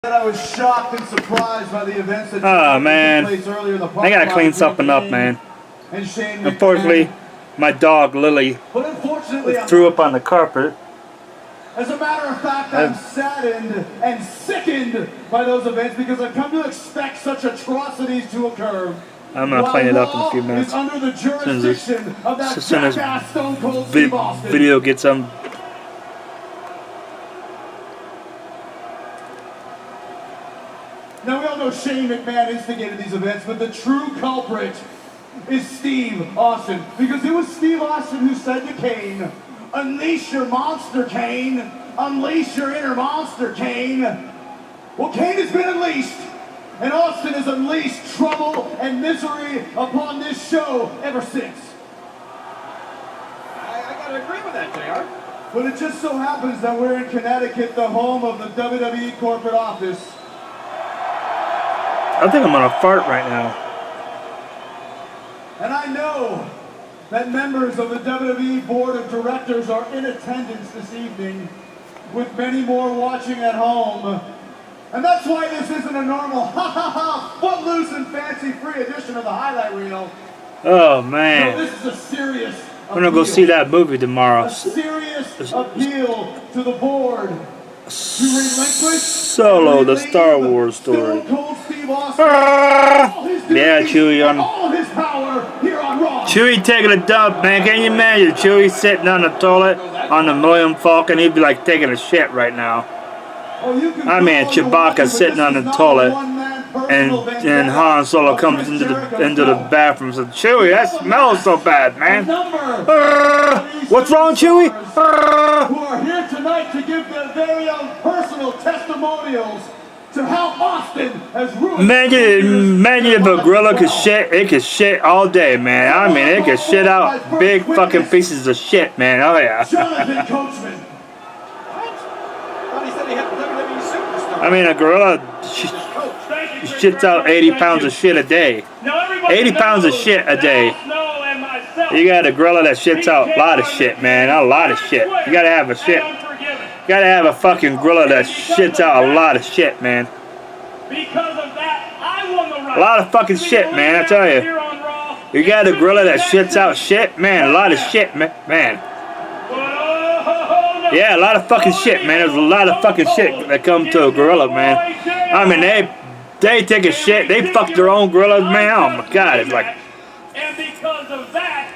I was shocked and surprised by the events that took place earlier in the I gotta clean something up, man. Unfortunately, my dog Lily threw up on the carpet. As a matter of fact, I'm saddened and sickened by those events because I've come to expect such atrocities to occur. I'm gonna clean it up in a few minutes. Under the jurisdiction of that As soon as Stone Cold Steve Austin. video gets Now we all know Shane McMahon instigated these events, but the true culprit is Steve Austin. Because it was Steve Austin who said to Kane, "Unleash your monster, Kane. Unleash your inner monster, Kane." Well, Kane has been unleashed, and Austin has unleashed trouble and misery upon this show ever since. I gotta agree with that, JR. But it just so happens that we're in Connecticut, the home of the WWE corporate office. I think I'm gonna fart right now. And I know that members of the WWE Board of Directors are in attendance this evening, with many more watching at home. And that's why this isn't a normal ha-ha-ha, footloose and fancy-free edition of the highlight reel. Oh, man. No, this is a serious I'm gonna go see that movie tomorrow. A serious appeal to the board to relinquish Solo, the Star Wars story. Yeah, Chewie on. Chewie taking a dump, man. Can you imagine Chewie sitting on the toilet on the Millennium Falcon? He'd be like taking a shit right now. I mean, Chewbacca sitting on the toilet, and Han Solo comes into the bathroom and says, "Chewie, that smells so bad, man. What's wrong, Chewie?" Who are here tonight to give their very own personal testimonials to how Austin has ruined. Imagine if a gorilla could shit, it could shit all day, man. I mean, it could shit out big fucking pieces of shit, man. Oh yeah. Jonathan Coachman. He said he had WWE superstar. I mean, a gorilla shits out 80 pounds of shit a day. 80 pounds of shit a day. You got a gorilla that shits out a lot of shit, man. A lot of shit. You gotta have a shit. You gotta have a fucking gorilla that shits out a lot of shit, man. Because of that, I won the right. A lot of fucking shit, man, I tell you. You got a gorilla that shits out shit, man. A lot of shit, man. Yeah, a lot of fucking shit, man. There's a lot of fucking shit that come to a gorilla, man. I mean, they take a shit, they fuck their own gorillas, man. Oh my god, it's like And because of that,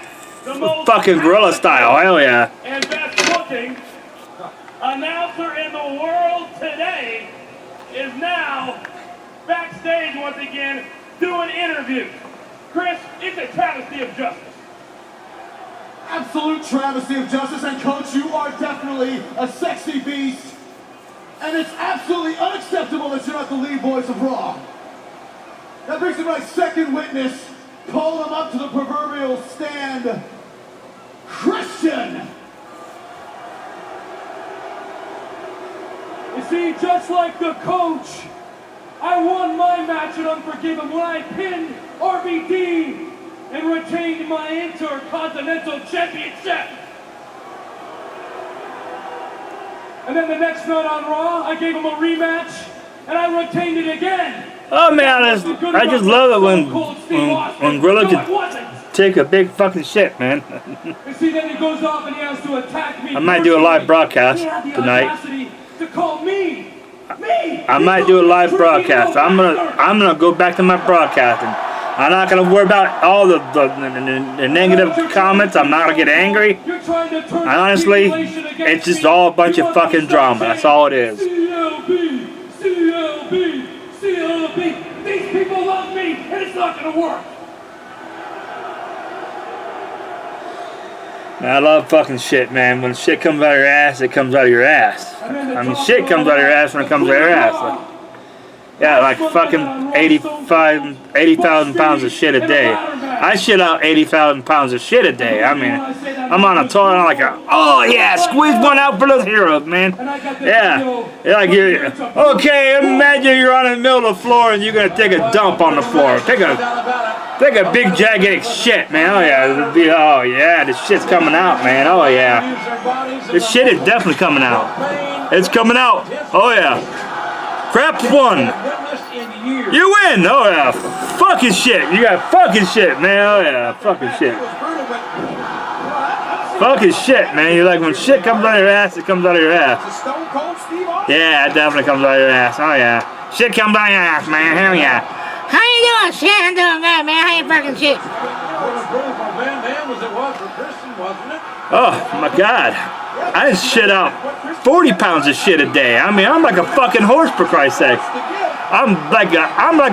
the most fucking gorilla style, hell yeah. and best looking announcer in the world today is now backstage once again doing interviews. Chris, it's a travesty of justice. Absolute travesty of justice, and Coach, you are definitely a sexy beast. And it's absolutely unacceptable that you're not the lead voice of Raw. That brings me to my second witness. Call him up to the proverbial stand. Christian! You see, just like the coach, I won my match at Unforgiven when I pinned RVD and retained my Intercontinental Championship. And then the next night on Raw, I gave him a rematch, and I retained it again. Oh man, I just love it when gorilla can take a big fucking shit, man. You see, then he goes off and he has to attack me. I might do a live broadcast tonight. To call me. I might do a live broadcast. I'm gonna go back to my broadcasting. I'm not gonna worry about all the negative comments. I'm not gonna get angry. Honestly, it's just all a bunch of fucking drama. That's all it is. CLB. These people love me, and it's not gonna work. I love fucking shit, man. When shit comes out of your ass, it comes out of your ass. I mean, shit comes out of your ass when it comes out of your ass. Yeah, like fucking 80,000 pounds of shit a day. I shit out 80,000 pounds of shit a day. I mean, I'm on a toilet, I'm like, oh yeah, squeeze one out for the heroes, man. Yeah, like you're, okay, imagine you're on the middle of the floor and you're gonna take a dump on the floor. Take a big gigantic shit, man. Oh yeah, this shit's coming out, man. Oh yeah, this shit is definitely coming out. It's coming out. Oh yeah. Crap one. You win. Oh yeah. Fucking shit. You got fucking shit, man. Oh yeah. Fucking shit. Fucking shit, man. You're like, when shit comes out of your ass, it comes out of your ass. Stone Cold Steve Austin? Yeah, it definitely comes out of your ass. Oh yeah. Shit comes out of your ass, man. Hell yeah. How you doing, shit? I'm doing good, man. How you fucking shit? Van Dam as it was for Christian, wasn't it? Oh my God. I just shit out 40 pounds of shit a day. I mean, I'm like a fucking horse, for Christ's sake. I'm like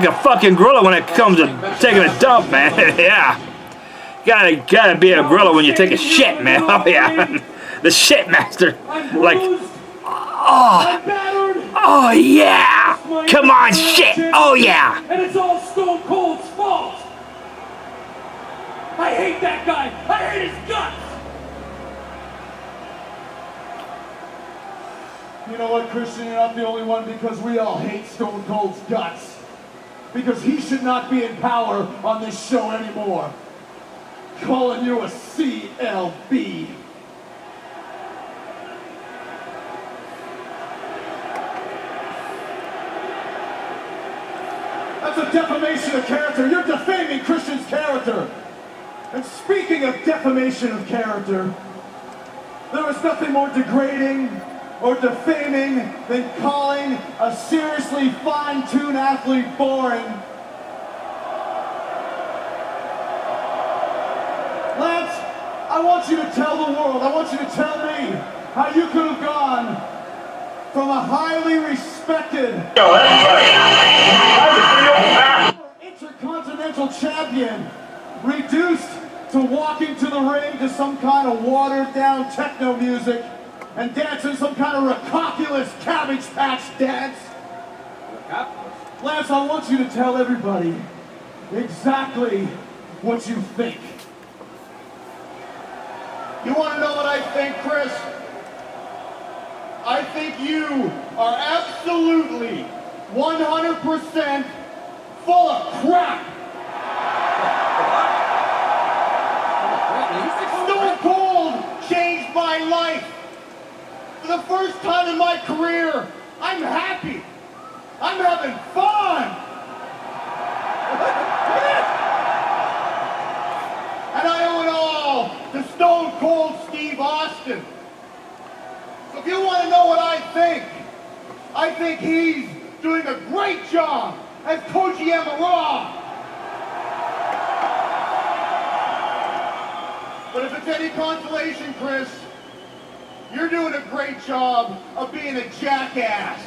a fucking gorilla when it comes to taking a dump, man. Yeah. Gotta be a gorilla when you take a shit, man. Oh yeah. The shit master. Like, oh yeah. Come on, shit. Oh yeah. And it's all Stone Cold's fault. I hate that guy. I hate his guts. You know what, Christian? You're not the only one, because we all hate Stone Cold's guts. Because he should not be in power on this show anymore. Calling you a CLB. That's a defamation of character. You're defaming Christian's character. And speaking of defamation of character, there is nothing more degrading or defaming than calling a seriously fine-tuned athlete boring. Lance, I want you to tell the world, I want you to tell me how you could have gone from a highly respected intercontinental champion reduced to walking to the ring to some kind of watered-down techno music and dancing some kind of recalculous Cabbage Patch dance. Lance, I want you to tell everybody exactly what you think. You want to know what I think, Chris? I think you are absolutely 100% full of crap. Stone Cold changed my life. For the first time in my career, I'm happy. I'm having fun. And I owe it all to Stone Cold Steve Austin. So if you want to know what I think he's doing a great job as Koji Raw. But if it's any consolation, Chris, you're doing a great job of being a jackass.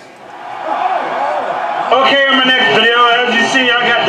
Okay, on my next video, as you see, I got